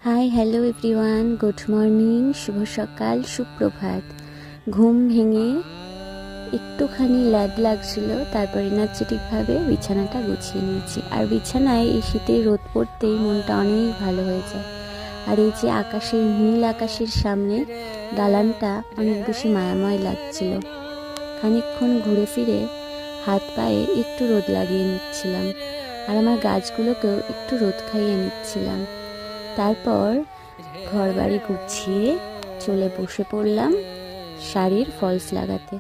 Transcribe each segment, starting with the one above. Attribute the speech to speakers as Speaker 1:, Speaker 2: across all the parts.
Speaker 1: High hello everyone, good morning, শুভ সকাল, সুপ্রভাত। ঘুম ভেঙে একটুখানি ল্যাদ লাগছিল, তারপর এনার্জেটিকভাবে বিছানাটা গুছিয়ে নিয়েছি। আর বিছানায় এই শীতের রোদ পড়তেই মনটা অনেক ভালো হয়ে যায়। আর এই যে আকাশের নীল আকাশের সামনে দালানটা অনেক বেশি মায়াময় লাগছিল। খানিকক্ষণ ঘুরে ফিরে হাত পায়ে একটু রোদ লাগিয়ে নিচ্ছিলাম, আর আমার গাছগুলোকেও একটু রোদ খাইয়ে নিচ্ছিলাম। তারপর ঘর বাড়ি গুছিয়ে চলে বসে পড়লাম শাড়ির ফলস লাগাতে।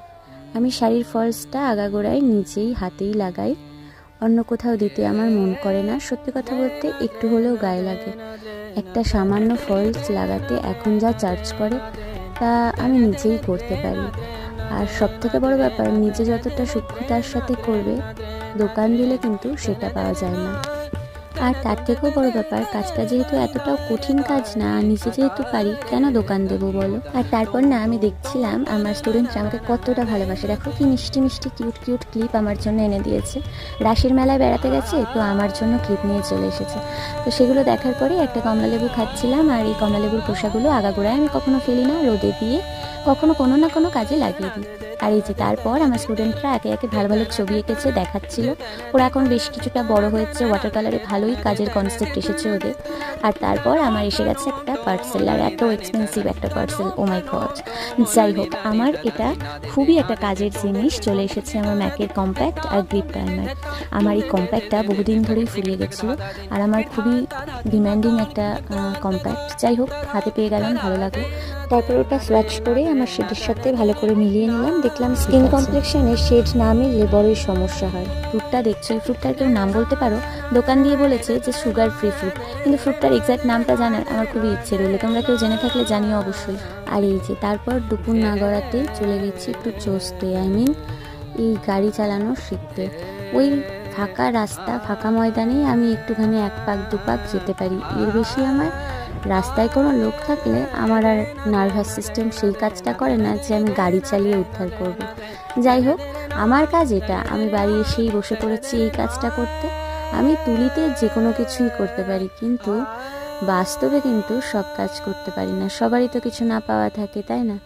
Speaker 1: আমি শাড়ির ফলসটা আগাগোড়ায় নিজেই হাতেই লাগাই, অন্য কোথাও দিতে আমার মন করে না। সত্যি কথা বলতে একটু হলেও গায়ে লাগে। একটা সামান্য ফলস লাগাতে এখন যা চার্জ করে তা আমি নিজেই করতে পারি। আর সবথেকে বড় ব্যাপার, নিজে যতটা সূক্ষ্মতার সাথে করবে, দোকান দিলে কিন্তু সেটা পাওয়া যায় না। আর তার থেকেও বড় ব্যাপার, কাজটা যেহেতু এতটাও কঠিন কাজ না, নিজে যেহেতু পারি, কেন দোকান দেবো বলো। আর তারপর না আমি দেখছিলাম আমার স্টুডেন্টরা আমাকে কতটা ভালোবাসে। দেখো কি মিষ্টি মিষ্টি কিউট কিউট ক্লিপ আমার জন্য এনে দিয়েছে। রাসের মেলায় বেড়াতে গেছে, তো আমার জন্য ক্লিপ নিয়ে চলে এসেছে। তো সেগুলো দেখার পরে একটা কমলালেবু খাচ্ছিলাম। আর এই কমলালেবুর খোসাগুলো আগাগোড়ায় আমি কখনো ফেলি না, রোদে দিয়ে কখনো কোনো না কোনো কাজে লাগিয়ে দিই। আর এই যে তারপর আমার স্টুডেন্টরা একে একে ভালো ভালো ছবি এঁকেছে, দেখাচ্ছিল। ওরা এখন বেশ কিছুটা বড় হয়েছে, ওয়াটার কালারে ভালোই কাজের কনসেপ্ট এসেছে ওদের। আর তারপর আমার এসে গেছে একটা পার্সেল, আর এত এক্সপেন্সিভ একটা পার্সেল, ও মাই গড। যাই হোক, আমার এটা খুবই একটা কাজের জিনিস চলে এসেছে, আমার ম্যাকের কম্প্যাক্ট আর গ্রিপ প্রাইমার। আমার এই কম্প্যাক্টটা বহুদিন ধরেই ফুরিয়ে গেছিলো, আর আমার খুবই ডিম্যান্ডিং একটা কম্প্যাক্ট। যাই হোক, হাতে পেয়ে গেলাম, ভালো লাগলো। তারপর ওটা সোয়াচ করে আমার শেডের সাথে ভালো করে মিলিয়ে নিলাম। দেখলাম স্কিন কমপ্লেক্সনের শেড না মিললে বড়ই সমস্যা হয়। ফ্রুটটা দেখছো, এই ফ্রুটটার কেউ নাম বলতে পারো? দোকান দিয়ে বলেছে যে সুগার ফ্রি ফ্রুট, কিন্তু ফ্রুটটার এক্স্যাক্ট নামটা জানার আমার খুবই ইচ্ছে রইলো। তোমরা কেউ জেনে থাকলে জানিও অবশ্যই। আর এই যে তারপর দুপুর না গড়াতে চলে গেছি একটু চষতে, এই গাড়ি চালানো শিখতে। ওই ফাঁকা রাস্তা, ফাঁকা ময়দানেই আমি একটুখানি এক পাক দু পাক যেতে পারি, এর বেশি আমার রাস্তায় কোনো লোক থাকলে আমার আর নার্ভাস সিস্টেম সেই কাজটা করে না যে আমি গাড়ি চালিয়ে উদ্ধার করব। যাই হোক, আমার কাজ এটা, আমি বাড়ি এসেই বসে পড়েছি এই কাজটা করতে। আমি তুলিতে যে কোনো কিছুই করতে পারি, কিন্তু বাস্তবে কিন্তু সব কাজ করতে পারি না। সবারই তো কিছু না পাওয়া থাকে, তাই না,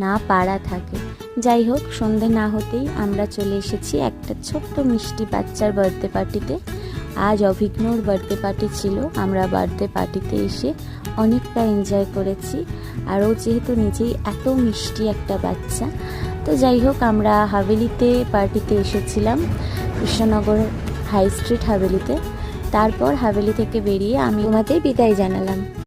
Speaker 1: না পারা থাকে। যাই হোক, সন্ধে না হতেই আমরা চলে এসেছি একটা ছোট্ট মিষ্টি বাচ্চার বার্থডে পার্টিতে। আজ অভিজ্ঞর বার্থডে পার্টি ছিল। আমরা বার্থডে পার্টিতে এসে অনেকটা এনজয় করেছি। আর ও যেহেতু নিজেই এত মিষ্টি একটা বাচ্চা, তো যাই হোক, আমরা হাভেলিতে পার্টিতে এসেছিলাম, কৃষ্ণনগর হাই স্ট্রিট হাভেলিতে। তারপর হাভেলি থেকে বেরিয়ে আমি ওনাদের বিদায় জানালাম।